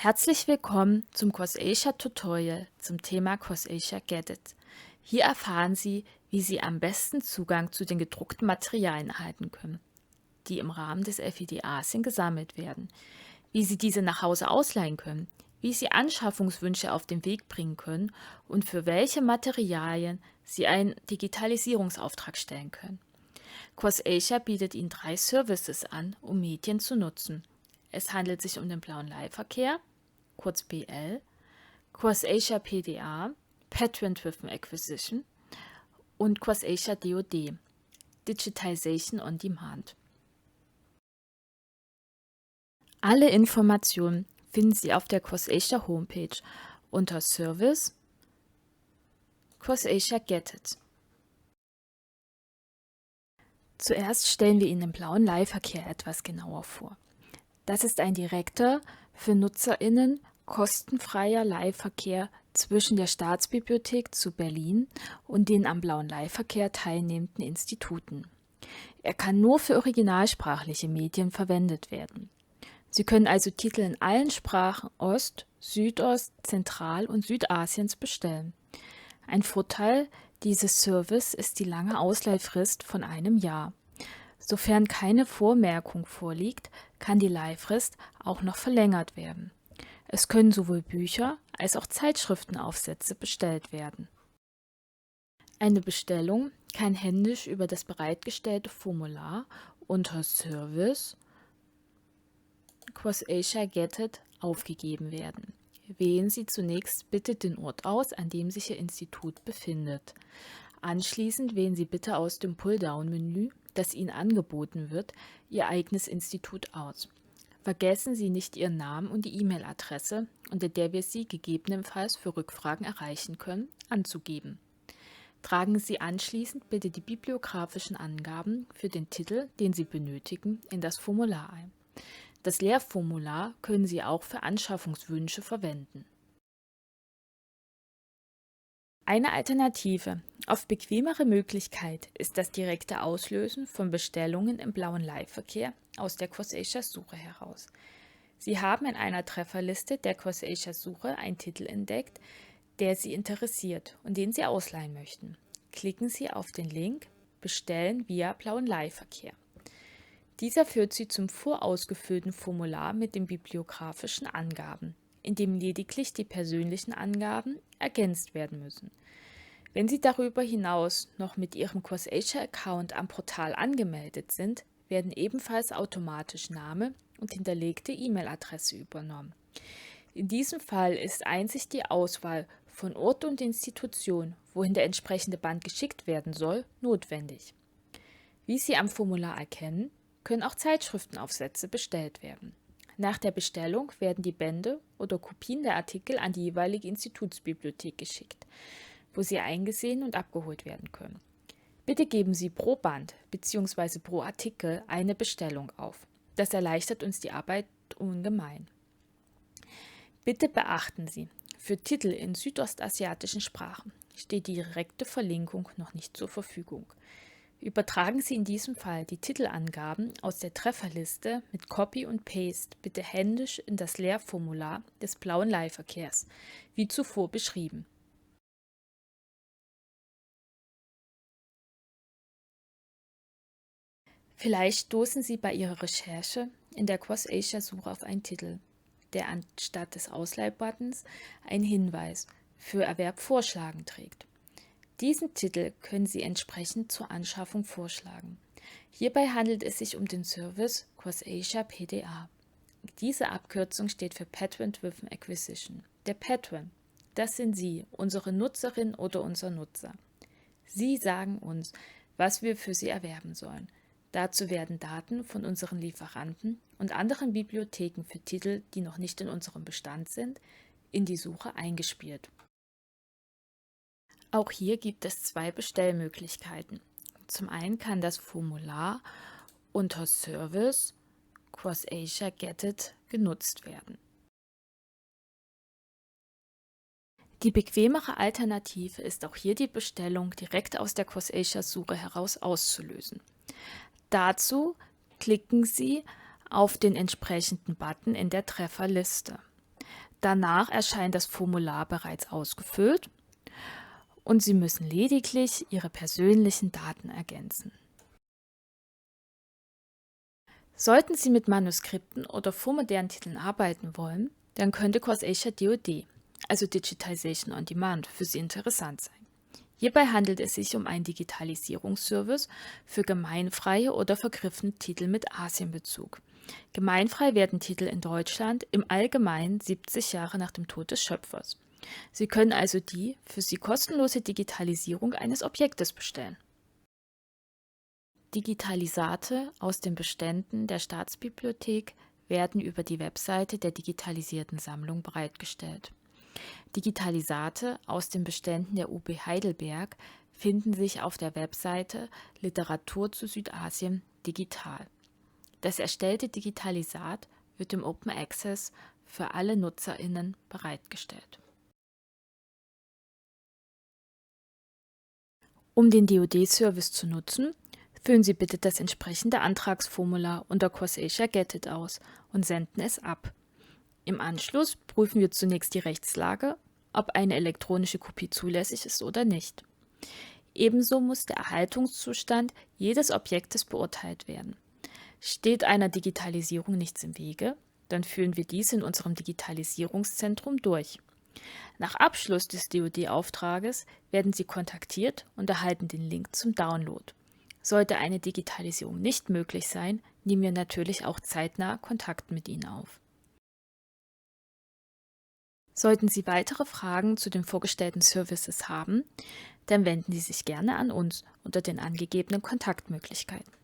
Herzlich willkommen zum CrossAsia Tutorial zum Thema CrossAsia Get It. Hier erfahren Sie, wie Sie am besten Zugang zu den gedruckten Materialien erhalten können, die im Rahmen des FED Asien gesammelt werden, wie Sie diese nach Hause ausleihen können, wie Sie Anschaffungswünsche auf den Weg bringen können und für welche Materialien Sie einen Digitalisierungsauftrag stellen können. CrossAsia bietet Ihnen 3 Services an, um Medien zu nutzen. Es handelt sich um den blauen Leihverkehr, kurz BL, CrossAsia PDA, Pattern Driven Acquisition und CrossAsia DoD, Digitization on Demand. Alle Informationen finden Sie auf der CrossAsia Homepage unter Service CrossAsia Get It. Zuerst stellen wir Ihnen den blauen Leihverkehr etwas genauer vor. Das ist ein direkter, für NutzerInnen kostenfreier Leihverkehr zwischen der Staatsbibliothek zu Berlin und den am blauen Leihverkehr teilnehmenden Instituten. Er kann nur für originalsprachliche Medien verwendet werden. Sie können also Titel in allen Sprachen Ost-, Südost-, Zentral- und Südasiens bestellen. Ein Vorteil dieses Service ist die lange Ausleihfrist von einem Jahr. Sofern keine Vormerkung vorliegt, kann die Leihfrist auch noch verlängert werden. Es können sowohl Bücher als auch Zeitschriftenaufsätze bestellt werden. Eine Bestellung kann händisch über das bereitgestellte Formular unter Service CrossAsia Get It aufgegeben werden. Wählen Sie zunächst bitte den Ort aus, an dem sich Ihr Institut befindet. Anschließend wählen Sie bitte aus dem Pulldown-Menü, das Ihnen angeboten wird, Ihr eigenes Institut aus. Vergessen Sie nicht Ihren Namen und die E-Mail-Adresse, unter der wir Sie gegebenenfalls für Rückfragen erreichen können, anzugeben. Tragen Sie anschließend bitte die bibliografischen Angaben für den Titel, den Sie benötigen, in das Formular ein. Das Lehrformular können Sie auch für Anschaffungswünsche verwenden. Eine Alternative, oft bequemere Möglichkeit ist das direkte Auslösen von Bestellungen im blauen Leihverkehr aus der CrossAsia-Suche heraus. Sie haben in einer Trefferliste der CrossAsia-Suche einen Titel entdeckt, der Sie interessiert und den Sie ausleihen möchten. Klicken Sie auf den Link Bestellen via blauen Leihverkehr. Dieser führt Sie zum vorausgefüllten Formular mit den bibliografischen Angaben, in dem lediglich die persönlichen Angaben ergänzt werden müssen. Wenn Sie darüber hinaus noch mit Ihrem CrossAsia-Account am Portal angemeldet sind, werden ebenfalls automatisch Name und hinterlegte E-Mail-Adresse übernommen. In diesem Fall ist einzig die Auswahl von Ort und Institution, wohin der entsprechende Band geschickt werden soll, notwendig. Wie Sie am Formular erkennen, können auch Zeitschriftenaufsätze bestellt werden. Nach der Bestellung werden die Bände oder Kopien der Artikel an die jeweilige Institutsbibliothek geschickt, wo sie eingesehen und abgeholt werden können. Bitte geben Sie pro Band bzw. pro Artikel eine Bestellung auf. Das erleichtert uns die Arbeit ungemein. Bitte beachten Sie, für Titel in südostasiatischen Sprachen steht die direkte Verlinkung noch nicht zur Verfügung. Übertragen Sie in diesem Fall die Titelangaben aus der Trefferliste mit Copy und Paste bitte händisch in das Lehrformular des blauen Leihverkehrs, wie zuvor beschrieben. Vielleicht stoßen Sie bei Ihrer Recherche in der CrossAsia-Suche auf einen Titel, der anstatt des Ausleihbuttons einen Hinweis für Erwerb vorschlagen trägt. Diesen Titel können Sie entsprechend zur Anschaffung vorschlagen. Hierbei handelt es sich um den Service CrossAsia PDA. Diese Abkürzung steht für Pattern Driven Acquisition. Der Patron, das sind Sie, unsere Nutzerin oder unser Nutzer. Sie sagen uns, was wir für Sie erwerben sollen. Dazu werden Daten von unseren Lieferanten und anderen Bibliotheken für Titel, die noch nicht in unserem Bestand sind, in die Suche eingespielt. Auch hier gibt es 2 Bestellmöglichkeiten. Zum einen kann das Formular unter Service CrossAsia Get It genutzt werden. Die bequemere Alternative ist auch hier die Bestellung direkt aus der CrossAsia-Suche heraus auszulösen. Dazu klicken Sie auf den entsprechenden Button in der Trefferliste. Danach erscheint das Formular bereits ausgefüllt und Sie müssen lediglich Ihre persönlichen Daten ergänzen. Sollten Sie mit Manuskripten oder vormodernen Titeln arbeiten wollen, dann könnte CourseAsia DoD, also Digitization on Demand, für Sie interessant sein. Hierbei handelt es sich um einen Digitalisierungsservice für gemeinfreie oder vergriffene Titel mit Asienbezug. Gemeinfrei werden Titel in Deutschland im Allgemeinen 70 Jahre nach dem Tod des Schöpfers. Sie können also die für Sie kostenlose Digitalisierung eines Objektes bestellen. Digitalisate aus den Beständen der Staatsbibliothek werden über die Webseite der digitalisierten Sammlung bereitgestellt. Digitalisate aus den Beständen der UB Heidelberg finden sich auf der Webseite Literatur zu Südasien digital. Das erstellte Digitalisat wird im Open Access für alle NutzerInnen bereitgestellt. Um den DoD-Service zu nutzen, füllen Sie bitte das entsprechende Antragsformular unter CourseAsia Get It aus und senden es ab. Im Anschluss prüfen wir zunächst die Rechtslage, ob eine elektronische Kopie zulässig ist oder nicht. Ebenso muss der Erhaltungszustand jedes Objektes beurteilt werden. Steht einer Digitalisierung nichts im Wege, dann führen wir dies in unserem Digitalisierungszentrum durch. Nach Abschluss des DoD-Auftrages werden Sie kontaktiert und erhalten den Link zum Download. Sollte eine Digitalisierung nicht möglich sein, nehmen wir natürlich auch zeitnah Kontakt mit Ihnen auf. Sollten Sie weitere Fragen zu den vorgestellten Services haben, dann wenden Sie sich gerne an uns unter den angegebenen Kontaktmöglichkeiten.